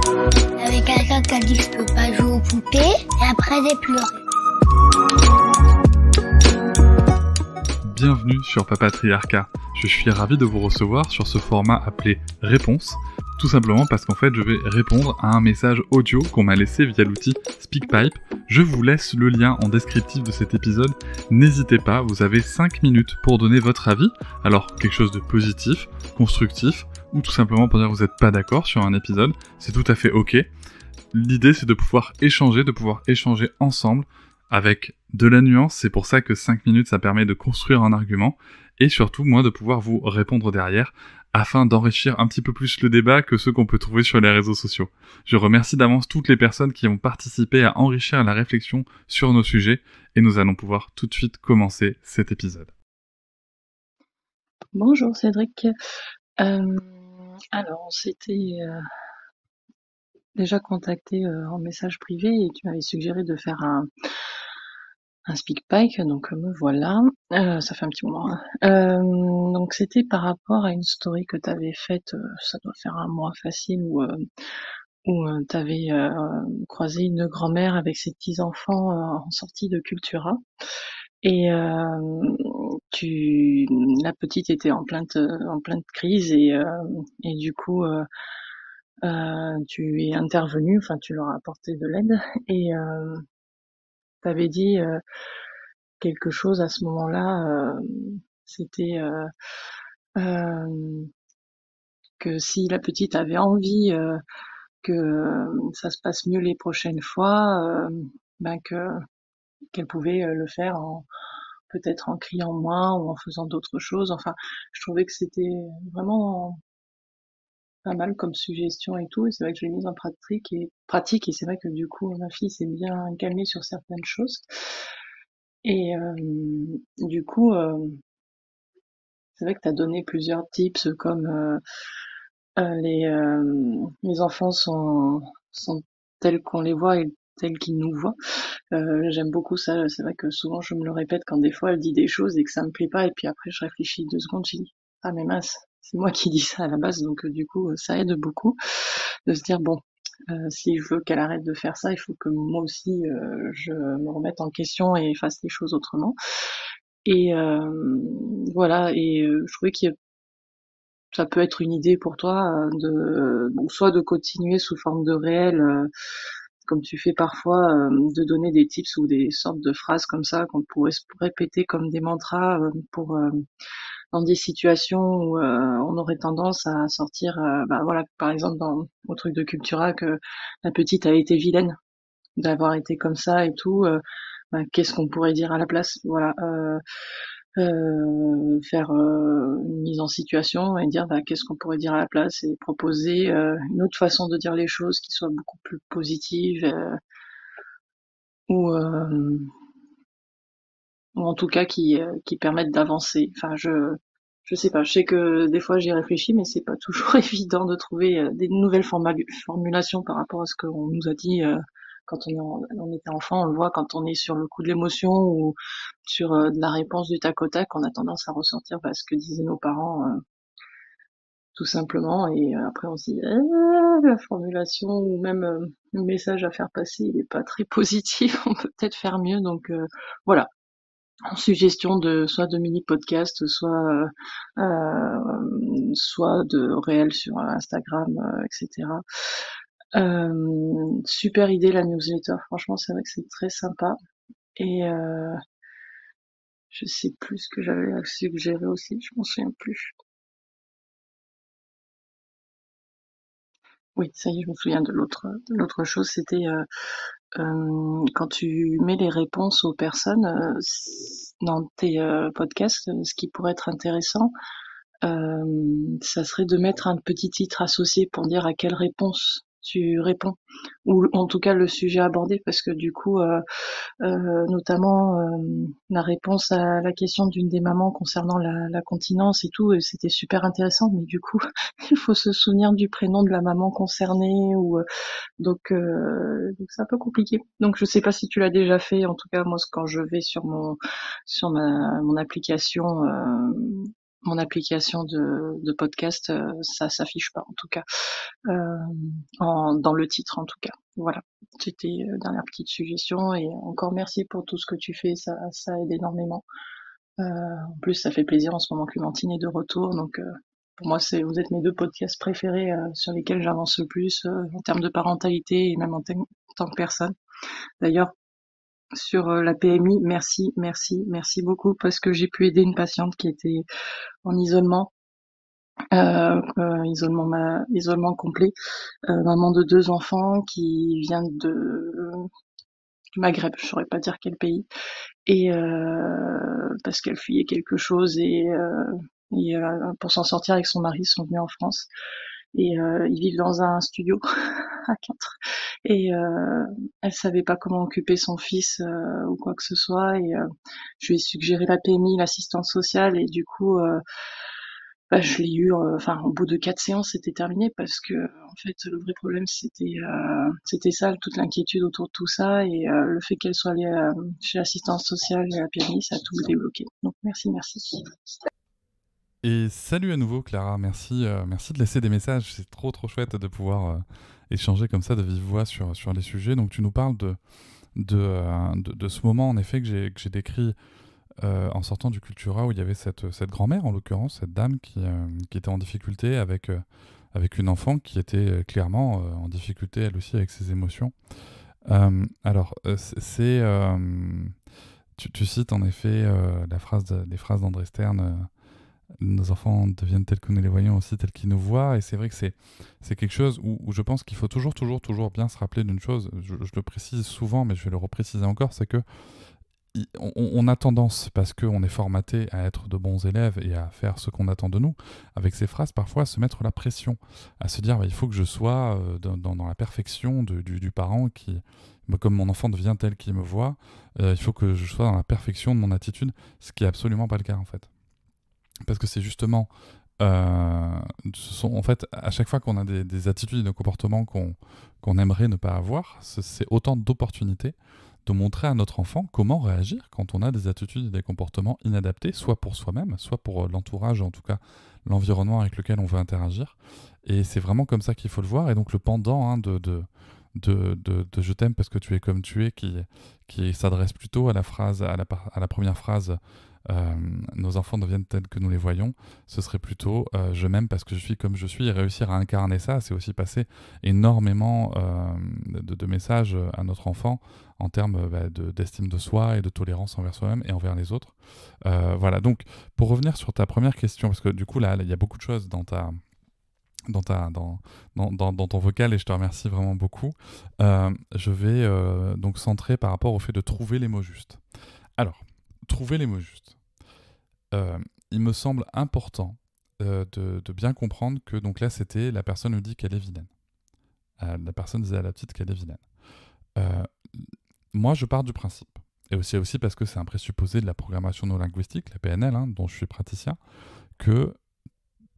Avec quelqu'un qui a dit que je peux pas jouer aux poupées, et après j'ai pleuré. Bienvenue sur Papatriarcat. Je suis ravi de vous recevoir sur ce format appelé Réponse, tout simplement parce qu'en fait je vais répondre à un message audio qu'on m'a laissé via l'outil SpeakPipe. Je vous laisse le lien en descriptif de cet épisode. N'hésitez pas, vous avez 5 minutes pour donner votre avis. Alors quelque chose de positif, constructif, ou tout simplement pour dire que vous n'êtes pas d'accord sur un épisode, c'est tout à fait ok. L'idée c'est de pouvoir échanger ensemble avec de la nuance, c'est pour ça que 5 minutes ça permet de construire un argument, et surtout moi de pouvoir vous répondre derrière, afin d'enrichir un petit peu plus le débat que ceux qu'on peut trouver sur les réseaux sociaux. Je remercie d'avance toutes les personnes qui ont participé à enrichir la réflexion sur nos sujets, et nous allons pouvoir tout de suite commencer cet épisode. Bonjour Cédric. Alors, on s'était déjà contacté en message privé et tu m'avais suggéré de faire un SpeakPipe, donc me voilà. Ça fait un petit moment. Donc c'était par rapport à une story que tu avais faite, ça doit faire un mois facile, où tu avais croisé une grand-mère avec ses petits-enfants en sortie de Cultura. Et la petite était en pleine crise, et du coup tu es intervenu, enfin tu leur as apporté de l'aide, et t'avais dit quelque chose à ce moment-là. C'était que si la petite avait envie que ça se passe mieux les prochaines fois, qu'elle pouvait le faire peut-être en criant moins ou en faisant d'autres choses. Enfin, je trouvais que c'était vraiment pas mal comme suggestion et tout, et c'est vrai que je l'ai mise en pratique, et c'est vrai que du coup ma fille s'est bien calmée sur certaines choses, et du coup c'est vrai que tu as donné plusieurs tips, comme les enfants sont tels qu'on les voit et tels qu'ils nous voient. J'aime beaucoup ça. C'est vrai que souvent je me le répète quand des fois elle dit des choses et que ça me plaît pas, et puis après je réfléchis 2 secondes, je dis ah mais mince, c'est moi qui dis ça à la base. Donc du coup ça aide beaucoup de se dire bon, si je veux qu'elle arrête de faire ça, il faut que moi aussi je me remette en question et fasse les choses autrement. Et voilà, et je trouvais que ça peut être une idée pour toi, soit de continuer sous forme de réel, comme tu fais parfois, de donner des tips ou des sortes de phrases comme ça qu'on pourrait se répéter comme des mantras, pour dans des situations où on aurait tendance à sortir, voilà, par exemple au truc de Cultura, que la petite a été vilaine d'avoir été comme ça et tout. Qu'est-ce qu'on pourrait dire à la place? Voilà. Faire une mise en situation et dire qu'est-ce qu'on pourrait dire à la place, et proposer une autre façon de dire les choses qui soit beaucoup plus positive, ou en tout cas qui permettent d'avancer. Enfin, je sais pas, je sais que des fois j'y réfléchis, mais c'est pas toujours évident de trouver des nouvelles formulations par rapport à ce qu'on nous a dit quand on était enfant. On le voit quand on est sur le coup de l'émotion ou sur de la réponse du tac au tac, on a tendance à ressentir ce que disaient nos parents, tout simplement, et après on se dit la formulation ou même le message à faire passer, il est pas très positif, on peut peut-être faire mieux. Donc voilà, en suggestion soit de mini podcast, soit de réel sur Instagram, etc. Super idée, la newsletter, franchement c'est vrai que c'est très sympa, et je sais plus ce que j'avais à suggérer aussi, je m'en souviens plus. Oui, ça y est, je me souviens de l'autre chose. C'était quand tu mets les réponses aux personnes dans tes podcasts, ce qui pourrait être intéressant, ça serait de mettre un petit titre associé pour dire à quelle réponse tu réponds, ou en tout cas le sujet abordé, parce que du coup notamment la réponse à la question d'une des mamans concernant la continence et tout, c'était super intéressant, mais du coup il faut se souvenir du prénom de la maman concernée, ou donc c'est un peu compliqué. Donc je sais pas si tu l'as déjà fait. En tout cas moi, quand je vais sur mon application mon application de podcast, ça s'affiche pas en tout cas, dans le titre en tout cas. Voilà, c'était dernière petite suggestion et encore merci pour tout ce que tu fais, ça aide énormément. En plus, ça fait plaisir en ce moment que Clémentine est de retour, donc pour moi, vous êtes mes 2 podcasts préférés sur lesquels j'avance le plus en termes de parentalité et même en tant que personne. D'ailleurs, sur la PMI, merci beaucoup parce que j'ai pu aider une patiente qui était en isolement, isolement complet, maman de 2 enfants qui vient du Maghreb, je saurais pas dire quel pays, et parce qu'elle fuyait quelque chose et pour s'en sortir avec son mari, ils sont venus en France et ils vivent dans un studio à 4 et elle savait pas comment occuper son fils ou quoi que ce soit et je lui ai suggéré la PMI, l'assistance sociale et du coup je l'ai eu enfin au bout de 4 séances c'était terminé parce que en fait le vrai problème c'était ça, toute l'inquiétude autour de tout ça et le fait qu'elle soit allée chez l'assistance sociale et la PMI ça a tout débloqué. Donc merci. Et salut à nouveau Clara, merci de laisser des messages, c'est trop chouette de pouvoir échanger comme ça de vive voix sur les sujets. Donc tu nous parles de ce moment en effet que j'ai décrit en sortant du Cultura où il y avait cette grand-mère en l'occurrence, cette dame qui était en difficulté avec une enfant qui était clairement en difficulté elle aussi avec ses émotions. Alors tu cites en effet les phrases d'André Stern. Nos enfants deviennent tels que nous les voyons aussi tels qu'ils nous voient, et c'est vrai que c'est quelque chose où je pense qu'il faut toujours bien se rappeler d'une chose, je le précise souvent mais je vais le repréciser encore, c'est que on a tendance, parce qu'on est formaté à être de bons élèves et à faire ce qu'on attend de nous, avec ces phrases parfois à se mettre la pression, à se dire il faut que je sois dans la perfection du parent qui, comme mon enfant devient tel qu'il me voit, il faut que je sois dans la perfection de mon attitude, ce qui est absolument pas le cas en fait. Parce que c'est justement, en fait, à chaque fois qu'on a des attitudes et des comportements qu'on aimerait ne pas avoir, c'est autant d'opportunités de montrer à notre enfant comment réagir quand on a des attitudes et des comportements inadaptés, soit pour soi-même, soit pour l'entourage, en tout cas l'environnement avec lequel on veut interagir. Et c'est vraiment comme ça qu'il faut le voir. Et donc le pendant de je t'aime parce que tu es comme tu es, qui s'adresse plutôt à la phrase, à la première phrase, nos enfants deviennent tels que nous les voyons, ce serait plutôt je m'aime parce que je suis comme je suis, et réussir à incarner ça, c'est aussi passer énormément de messages à notre enfant en termes d'estime de soi et de tolérance envers soi-même et envers les autres. Voilà, donc pour revenir sur ta première question, parce que du coup là il y a beaucoup de choses dans ton vocal et je te remercie vraiment beaucoup. Je vais donc centrer par rapport au fait de trouver les mots justes. Alors, trouver les mots justes. Il me semble important de bien comprendre que donc là c'était la personne nous dit qu'elle est vilaine. La personne disait à la petite qu'elle est vilaine. Moi je pars du principe, et aussi parce que c'est un présupposé de la programmation neurolinguistique, la PNL, dont je suis praticien, que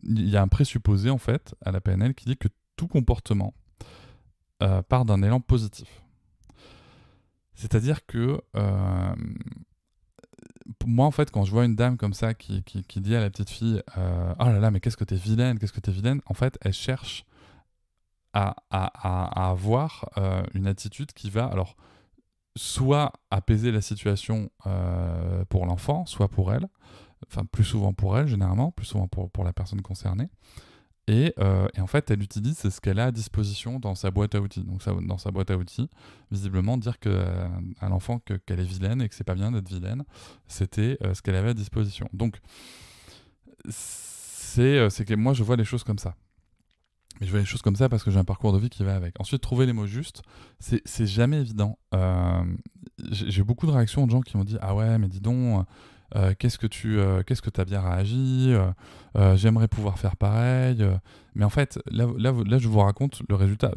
il y a un présupposé en fait à la PNL qui dit que tout comportement part d'un élan positif. C'est-à-dire que moi en fait quand je vois une dame comme ça qui dit à la petite fille oh là là mais qu'est-ce que t'es vilaine, en fait elle cherche à avoir une attitude qui va alors soit apaiser la situation pour l'enfant, soit pour elle, enfin plus souvent pour elle généralement, plus souvent pour la personne concernée. Et en fait, elle utilise ce qu'elle a à disposition dans sa boîte à outils. Donc, dans sa boîte à outils, visiblement, dire à l'enfant qu'elle est vilaine et que c'est pas bien d'être vilaine, c'était ce qu'elle avait à disposition. Donc, c'est que moi, je vois les choses comme ça. Mais je vois les choses comme ça parce que j'ai un parcours de vie qui va avec. Ensuite, trouver les mots justes, c'est jamais évident. J'ai beaucoup de réactions de gens qui m'ont dit « Ah ouais, mais dis donc... qu'est-ce que t'as bien réagi, j'aimerais pouvoir faire pareil, mais en fait là je vous raconte le résultat.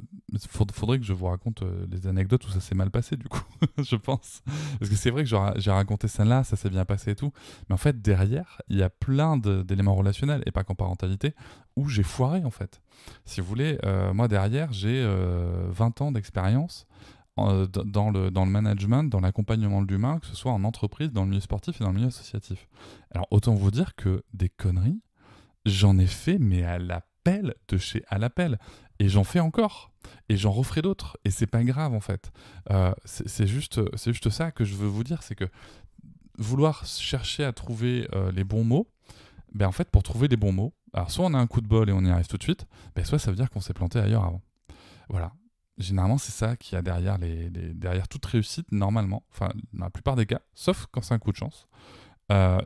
Faudrait que je vous raconte les anecdotes où ça s'est mal passé du coup je pense, parce que c'est vrai que j'ai raconté celle-là, ça s'est bien passé et tout, mais en fait derrière il y a plein d'éléments relationnels et pas qu'en parentalité où j'ai foiré en fait. Si vous voulez, moi derrière j'ai 20 ans d'expérience dans le management, dans l'accompagnement de l'humain, que ce soit en entreprise, dans le milieu sportif et dans le milieu associatif. Alors autant vous dire que des conneries, j'en ai fait, mais à l'appel de chez à l'appel. Et j'en fais encore. Et j'en referai d'autres. Et c'est pas grave, en fait. C'est juste ça que je veux vous dire, c'est que vouloir chercher à trouver les bons mots, ben en fait, pour trouver les bons mots, alors soit on a un coup de bol et on y arrive tout de suite, ben soit ça veut dire qu'on s'est planté ailleurs avant. Voilà. Généralement, c'est ça qu'il y a derrière, derrière toute réussite, normalement, enfin, dans la plupart des cas, sauf quand c'est un coup de chance.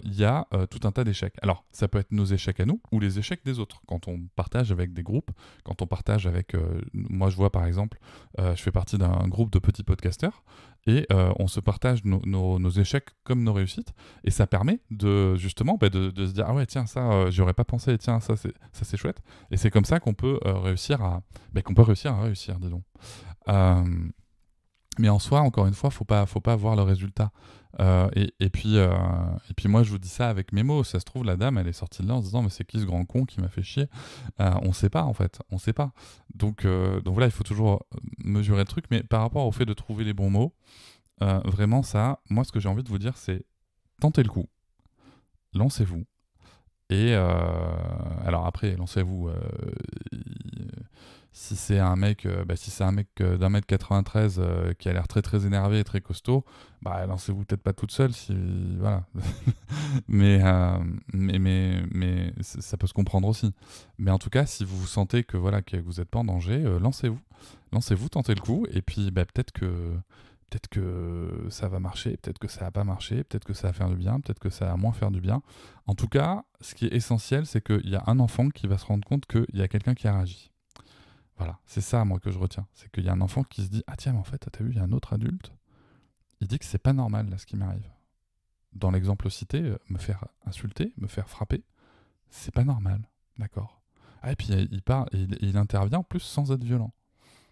Il y a tout un tas d'échecs. Alors, ça peut être nos échecs à nous ou les échecs des autres. Quand on partage avec des groupes, quand on partage avec... moi, je vois par exemple, je fais partie d'un groupe de petits podcasteurs et on se partage nos échecs comme nos réussites. Et ça permet justement de se dire « Ah ouais, tiens, ça, j'y aurais pas pensé. Tiens, ça, c'est chouette. » Et c'est comme ça qu'on peut réussir à réussir, disons. Mais en soi, encore une fois, faut pas voir le résultat. Et puis moi, je vous dis ça avec mes mots. Ça se trouve, la dame, elle est sortie de là en se disant, mais c'est qui ce grand con qui m'a fait chier? On sait pas, en fait. On sait pas. Donc voilà, il faut toujours mesurer le truc. Mais par rapport au fait de trouver les bons mots, vraiment, ça, moi, ce que j'ai envie de vous dire, c'est tentez le coup. Lancez-vous. Et alors après, lancez-vous. Si c'est un mec, d'un mètre 93 qui a l'air très très énervé et très costaud, bah lancez-vous peut-être pas toute seule, voilà. mais ça peut se comprendre aussi. Mais en tout cas, si vous sentez que voilà que vous n'êtes pas en danger, lancez-vous, tentez le coup, et puis peut-être que ça va marcher, peut-être que ça va pas marcher, peut-être que ça va faire du bien, peut-être que ça va moins faire du bien. En tout cas, ce qui est essentiel, c'est qu'il y a un enfant qui va se rendre compte qu'il y a quelqu'un qui a réagi. Voilà, c'est ça, moi, que je retiens. C'est qu'il y a un enfant qui se dit « Ah tiens, mais en fait, t'as vu, il y a un autre adulte. Il dit que c'est pas normal, là, ce qui m'arrive. » Dans l'exemple cité, me faire insulter, me faire frapper, c'est pas normal. D'accord. Ah, et puis il parle, et il intervient en plus sans être violent.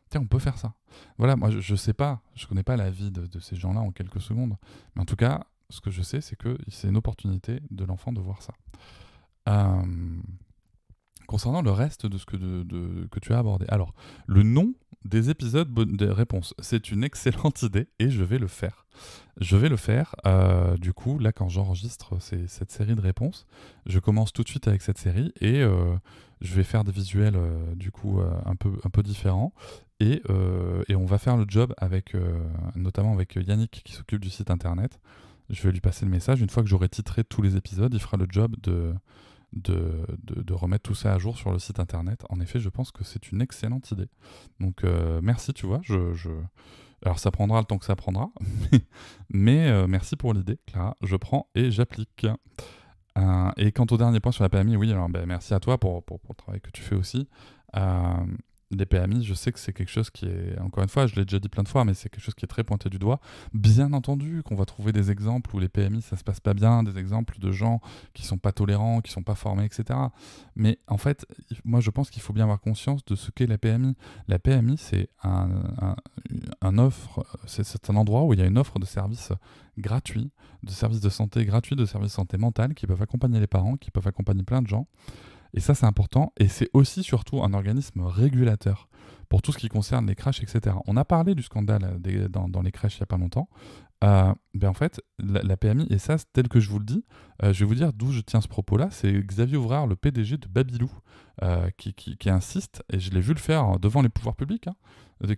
Tiens, on peut faire ça. Voilà, moi, je sais pas, je connais pas la vie de ces gens-là en quelques secondes. Mais en tout cas, ce que je sais, c'est que c'est une opportunité de l'enfant de voir ça. Concernant le reste de ce que tu as abordé. Alors, le nom des épisodes des réponses, c'est une excellente idée et je vais le faire. Du coup, là, quand j'enregistre cette série de réponses, je commence tout de suite avec cette série et je vais faire des visuels du coup un peu différents et on va faire le job avec notamment avec Yannick qui s'occupe du site internet. Je vais lui passer le message. Une fois que j'aurai titré tous les épisodes, il fera le job de remettre tout ça à jour sur le site internet. En effet, je pense que c'est une excellente idée. Donc merci, tu vois. Alors ça prendra le temps que ça prendra, mais merci pour l'idée, Clara. Je prends et j'applique. Et quant au dernier point sur la PMI, oui, alors merci à toi pour le travail que tu fais aussi. Les PMI, je sais que c'est quelque chose qui est, encore une fois, je l'ai déjà dit plein de fois, mais c'est quelque chose qui est très pointé du doigt. Bien entendu qu'on va trouver des exemples où les PMI, ça se passe pas bien, des exemples de gens qui sont pas tolérants, qui sont pas formés, etc. Mais en fait, moi je pense qu'il faut bien avoir conscience de ce qu'est la PMI. La PMI, c'est un offre, c'est un endroit où il y a une offre de services gratuits, de services de santé gratuits, de services de santé mentale, qui peuvent accompagner les parents, qui peuvent accompagner plein de gens. Et ça, c'est important. Et c'est aussi, surtout, un organisme régulateur pour tout ce qui concerne les crèches, etc. On a parlé du scandale dans les crèches il n'y a pas longtemps. En fait, la PMI, et ça, tel que je vous le dis, je vais vous dire d'où je tiens ce propos-là. C'est Xavier Ouvrard, le PDG de Babylou, qui insiste, et je l'ai vu le faire devant les pouvoirs publics,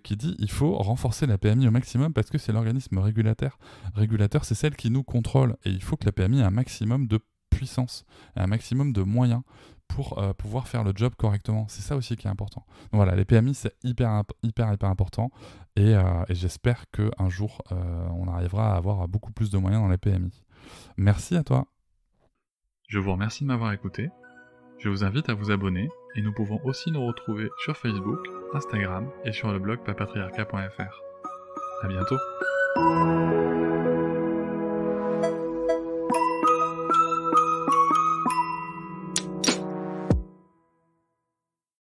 qui dit il faut renforcer la PMI au maximum parce que c'est l'organisme régulateur. Régulateur, c'est celle qui nous contrôle. Et il faut que la PMI ait un maximum de puissance, un maximum de moyens pour pouvoir faire le job correctement. C'est ça aussi qui est important. Donc voilà, les PMI, c'est hyper important et j'espère qu'un jour, on arrivera à avoir beaucoup plus de moyens dans les PMI. Merci à toi. Je vous remercie de m'avoir écouté. Je vous invite à vous abonner et nous pouvons aussi nous retrouver sur Facebook, Instagram et sur le blog papatriarca.fr. À bientôt.